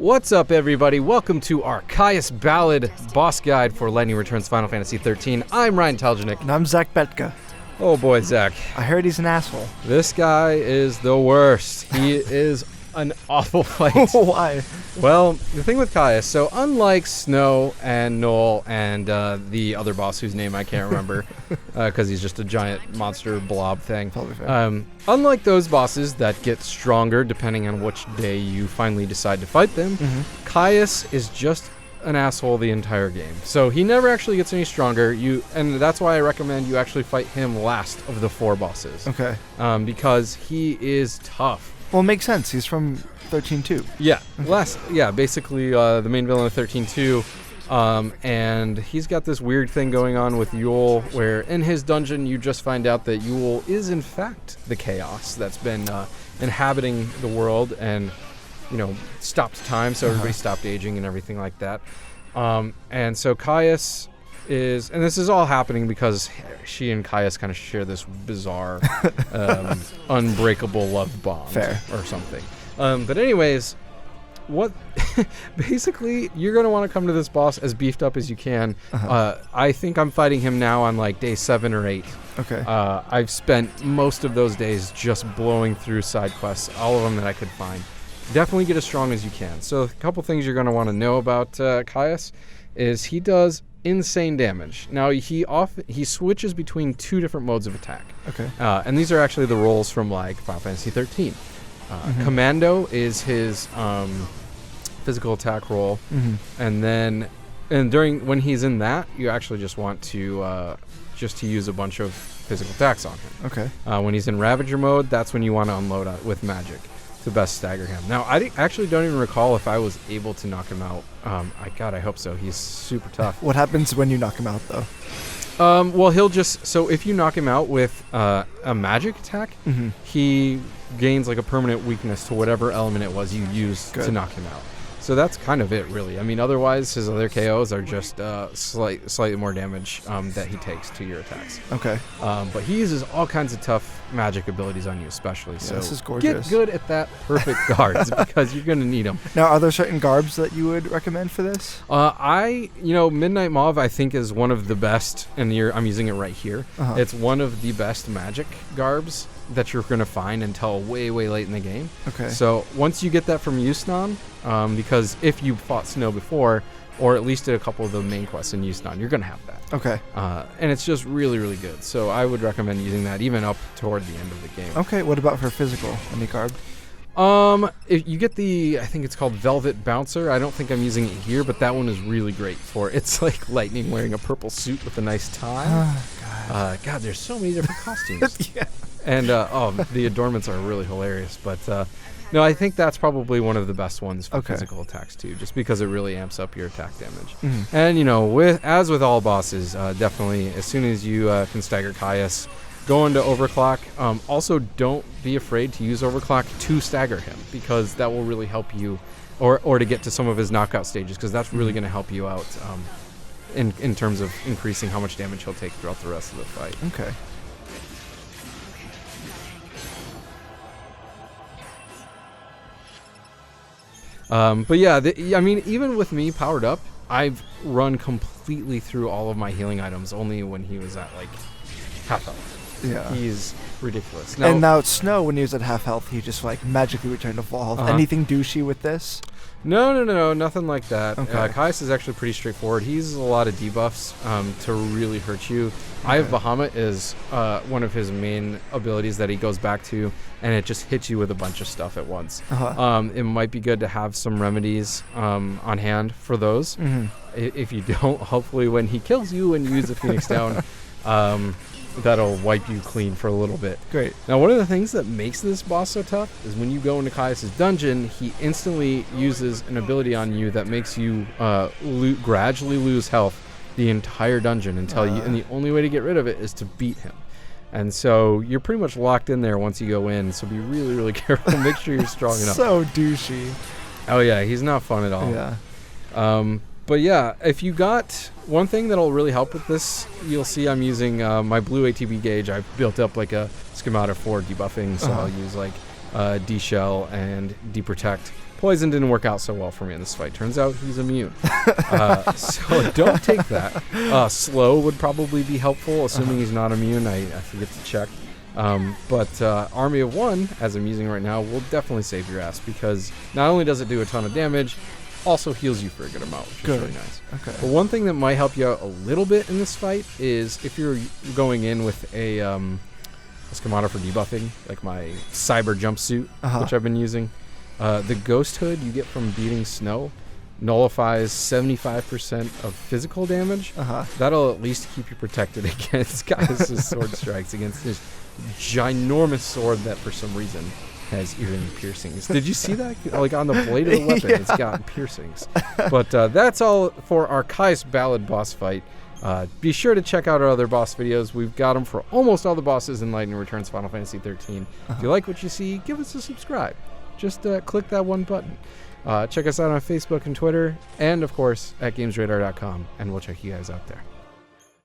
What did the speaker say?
What's up, everybody? Welcome to our Caius Ballad boss guide for Lightning Returns Final Fantasy XIII. I'm Ryan Teljanik. And I'm Zack Betka. Oh boy, Zack. I heard he's an asshole. This guy is the worst. He is an awful fight. Why? Well, the thing with Caius, so unlike Snow and Noel and the other boss whose name I can't remember, because he's just a giant monster blob thing. Totally fair. Unlike those bosses that get stronger depending on which day you finally decide to fight them, Caius is just an asshole the entire game. So he never actually gets any stronger. And that's why I recommend you actually fight him last of the 4 bosses. Okay. Because he is tough. Well, it makes sense. He's from 13-2. Yeah, basically the main villain of 13-2, and he's got this weird thing going on with Yule, where in his dungeon you just find out that Yule is in fact the chaos that's been inhabiting the world and, stopped time, so everybody stopped aging and everything like that. And so Caius is, and this is all happening because she and Caius kind of share this bizarre, unbreakable love bond. Fair. Or something. But anyways, basically, you're going to want to come to this boss as beefed up as you can. I think I'm fighting him now on like day 7 or 8. Okay. I've spent most of those days just blowing through side quests, all of them that I could find. Definitely get as strong as you can. So a couple things you're going to want to know about Caius is he does insane damage. Now he switches between 2 different modes of attack. Okay. And these are actually the roles from like Final Fantasy XIII. Commando is his physical attack role, and when he's in that, you actually just want to use a bunch of physical attacks on him. Okay. When he's in Ravager mode, that's when you want to unload with magic to best stagger him. Now, I actually don't even recall if I was able to knock him out. I hope so. He's super tough. What happens when you knock him out, though? Well, so if you knock him out with a magic attack, he gains like a permanent weakness to whatever element it was you used to knock him out. So that's kind of it, really. I mean, otherwise, his other KOs are just slightly more damage that he takes to your attacks. Okay. But he uses all kinds of tough magic abilities on you, especially. So this is gorgeous. Get good at that perfect guards because you're going to need them. Now, are there certain garbs that you would recommend for this? Midnight Mauve, I think, is one of the best, and I'm using it right here. It's one of the best magic garbs that you're going to find until way, way late in the game. Okay. So once you get that from Yusnan, because if you fought Snow before, or at least did a couple of the main quests in Yusnan, you're going to have that. Okay. And it's just really, really good. So I would recommend using that even up toward the end of the game. Okay. What about for physical? Any garb? If you get I think it's called Velvet Bouncer. I don't think I'm using it here, but that one is really great for it. It's like Lightning wearing a purple suit with a nice tie. Oh, God. There's so many different costumes. Yeah. And the adornments are really hilarious. But no, I think that's probably one of the best ones for physical attacks too, just because it really amps up your attack damage. And as with all bosses, definitely as soon as you can stagger Caius, go into Overclock. Also, don't be afraid to use Overclock to stagger him, because that will really help you, or to get to some of his knockout stages, because that's really going to help you out in terms of increasing how much damage he'll take throughout the rest of the fight. Okay. But yeah, even with me powered up, I've run completely through all of my healing items only when he was at like half health. Yeah. He's ridiculous. Now Snow, when he was at half health, he just like magically returned to full health. Anything douchey with this? No, nothing like that. Okay. Caius is actually pretty straightforward. He uses a lot of debuffs to really hurt you. Eye of Bahamut is one of his main abilities that he goes back to, and it just hits you with a bunch of stuff at once. It might be good to have some remedies on hand for those. If you don't, hopefully when he kills you and you use the Phoenix Down, that'll wipe you clean for a little bit. Great. Now, one of the things that makes this boss so tough is when you go into Caius's dungeon, he instantly uses an ability on you that makes you gradually lose health the entire dungeon until you, and the only way to get rid of it is to beat him. And so you're pretty much locked in there once you go in, so be really, really careful. Make sure you're strong enough. So douchey. Oh, yeah, he's not fun at all. Yeah. But yeah, if you got one thing that'll really help with this, you'll see I'm using my blue ATB gauge. I've built up like a schemata for debuffing, so I'll use like D-Shell and D-Protect. Poison didn't work out so well for me in this fight. Turns out he's immune. So don't take that. Slow would probably be helpful, assuming he's not immune. I forget to check. But Army of One, as I'm using right now, will definitely save your ass, because not only does it do a ton of damage, also heals you for a good amount, which is really nice. Okay. But one thing that might help you out a little bit in this fight is if you're going in with a schemata for debuffing, like my cyber jumpsuit, which I've been using. The ghost hood you get from beating snow nullifies 75% of physical damage. That'll at least keep you protected against Caius' sword strikes, against this ginormous sword that for some reason has earring piercings. Did you see that? Like on the blade of the weapon, it's got piercings. But that's all for our Caius Ballad boss fight. Be sure to check out our other boss videos. We've got them for almost all the bosses in Lightning Returns Final Fantasy XIII. If you like what you see, give us a subscribe. Just click that one button. Check us out on Facebook and Twitter, and of course at GamesRadar.com, and we'll check you guys out there.